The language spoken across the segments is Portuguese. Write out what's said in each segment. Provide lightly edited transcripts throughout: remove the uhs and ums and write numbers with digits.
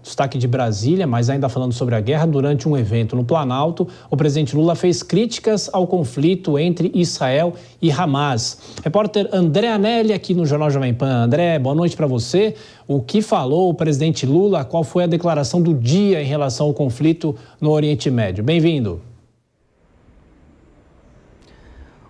Destaque de Brasília, mas ainda falando sobre a guerra, durante um evento no Planalto, o presidente Lula fez críticas ao conflito entre Israel e Hamas. Repórter André Anelli aqui no Jornal Jovem Pan. André, boa noite para você. O que falou o presidente Lula? Qual foi a declaração do dia em relação ao conflito no Oriente Médio? Bem-vindo.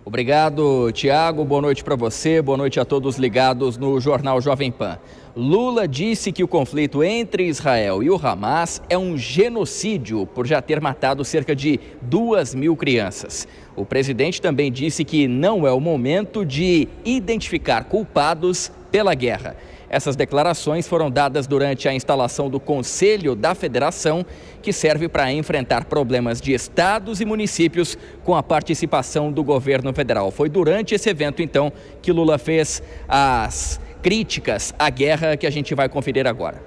Obrigado, Tiago. Boa noite para você, boa noite a todos ligados no Jornal Jovem Pan. Lula disse que o conflito entre Israel e o Hamas é um genocídio por já ter matado cerca de 2.000 crianças. O presidente também disse que não é o momento de identificar culpados pela guerra. Essas declarações foram dadas durante a instalação do Conselho da Federação, que serve para enfrentar problemas de estados e municípios com a participação do governo federal. Foi durante esse evento, então, que Lula fez as críticas à guerra que a gente vai conferir agora.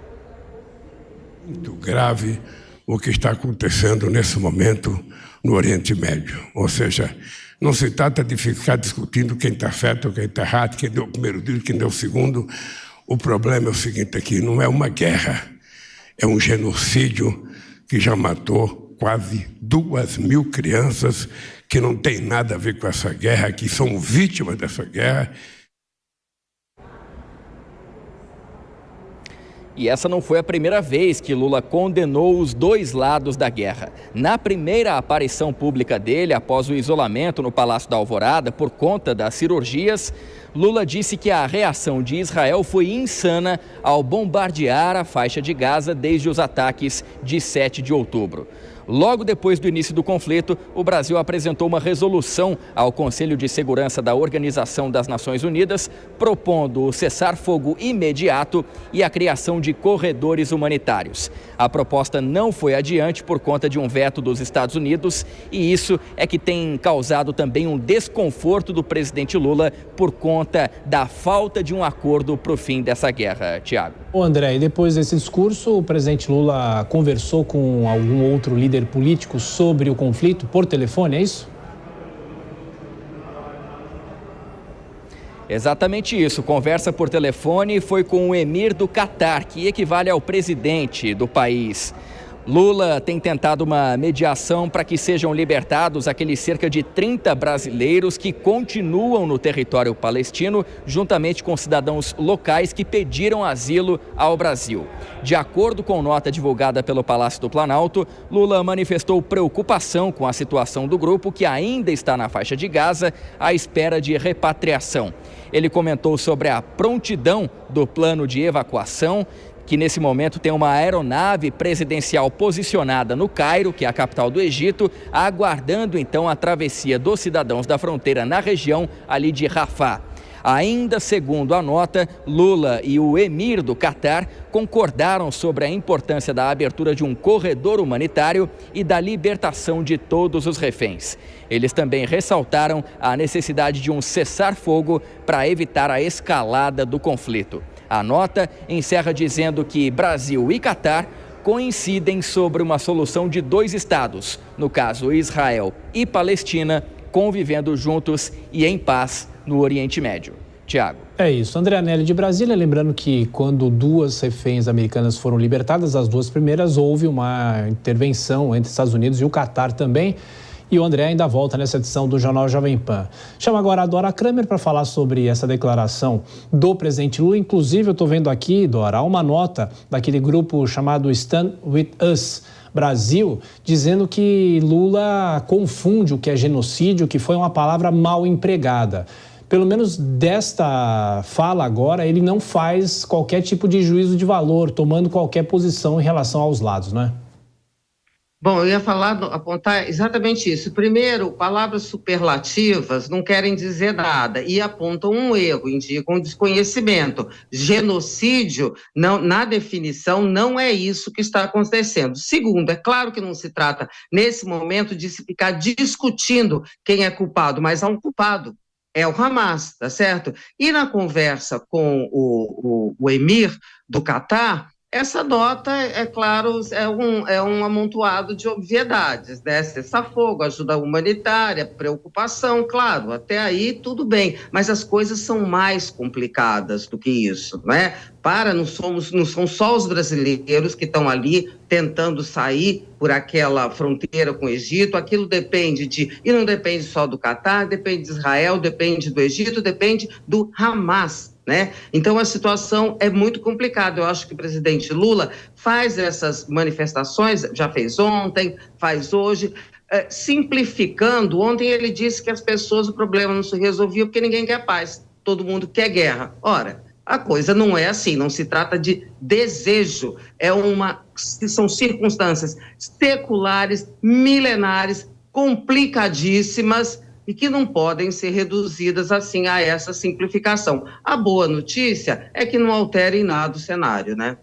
Muito grave o que está acontecendo nesse momento no Oriente Médio. Ou seja, não se trata de ficar discutindo quem está certo, quem está errado, quem deu o primeiro tiro, quem deu o segundo. O problema é o seguinte aqui, não é uma guerra, é um genocídio que já matou quase 2.000 crianças que não tem nada a ver com essa guerra, que são vítimas dessa guerra. E essa não foi a primeira vez que Lula condenou os dois lados da guerra. Na primeira aparição pública dele, após o isolamento no Palácio da Alvorada por conta das cirurgias, Lula disse que a reação de Israel foi insana ao bombardear a faixa de Gaza desde os ataques de 7 de outubro. Logo depois do início do conflito, o Brasil apresentou uma resolução ao Conselho de Segurança da Organização das Nações Unidas, propondo o cessar-fogo imediato e a criação de corredores humanitários. A proposta não foi adiante por conta de um veto dos Estados Unidos, e isso é que tem causado também um desconforto do presidente Lula por conta da falta de um acordo para o fim dessa guerra. Tiago. Ô André, e depois desse discurso, o presidente Lula conversou com algum outro líder político sobre o conflito por telefone, é isso? Exatamente isso. Conversa por telefone foi com o emir do Catar, que equivale ao presidente do país. Lula tem tentado uma mediação para que sejam libertados aqueles cerca de 30 brasileiros que continuam no território palestino, juntamente com cidadãos locais que pediram asilo ao Brasil. De acordo com nota divulgada pelo Palácio do Planalto, Lula manifestou preocupação com a situação do grupo que ainda está na faixa de Gaza à espera de repatriação. Ele comentou sobre a prontidão do plano de evacuação, que nesse momento tem uma aeronave presidencial posicionada no Cairo, que é a capital do Egito, aguardando então a travessia dos cidadãos da fronteira na região ali de Rafah. Ainda segundo a nota, Lula e o emir do Catar concordaram sobre a importância da abertura de um corredor humanitário e da libertação de todos os reféns. Eles também ressaltaram a necessidade de um cessar-fogo para evitar a escalada do conflito. A nota encerra dizendo que Brasil e Catar coincidem sobre uma solução de dois estados, no caso Israel e Palestina, convivendo juntos e em paz no Oriente Médio. Tiago. É isso. André Anelli de Brasília, lembrando que quando 2 reféns americanas foram libertadas, as 2 primeiras, houve uma intervenção entre Estados Unidos e o Catar também. E o André ainda volta nessa edição do Jornal Jovem Pan. Chama agora a Dora Kramer para falar sobre essa declaração do presidente Lula. Inclusive, eu estou vendo aqui, Dora, uma nota daquele grupo chamado Stand With Us Brasil, dizendo que Lula confunde o que é genocídio, que foi uma palavra mal empregada. Pelo menos desta fala agora, ele não faz qualquer tipo de juízo de valor, tomando qualquer posição em relação aos lados, não é? Bom, eu ia apontar exatamente isso. Primeiro, palavras superlativas não querem dizer nada e apontam um erro, indicam um desconhecimento. Genocídio, não, na definição, não é isso que está acontecendo. Segundo, é claro que não se trata, nesse momento, de se ficar discutindo quem é culpado, mas há um culpado. É o Hamas, tá certo? E na conversa com o emir do Catar, essa nota, é claro, é um amontoado de obviedades, né? Cessar-fogo, ajuda humanitária, preocupação, claro, até aí tudo bem, mas as coisas são mais complicadas do que isso, né? não são só os brasileiros que estão ali tentando sair por aquela fronteira com o Egito, aquilo e não depende só do Catar, depende de Israel, depende do Egito, depende do Hamas, né? Então a situação é muito complicada. Eu acho que o presidente Lula faz essas manifestações, já fez ontem, faz hoje, simplificando. Ontem ele disse que o problema não se resolvia porque ninguém quer paz, todo mundo quer guerra. Ora, a coisa não é assim, não se trata de desejo, são circunstâncias seculares, milenares, complicadíssimas e que não podem ser reduzidas assim a essa simplificação. A boa notícia é que não altera em nada o cenário, né?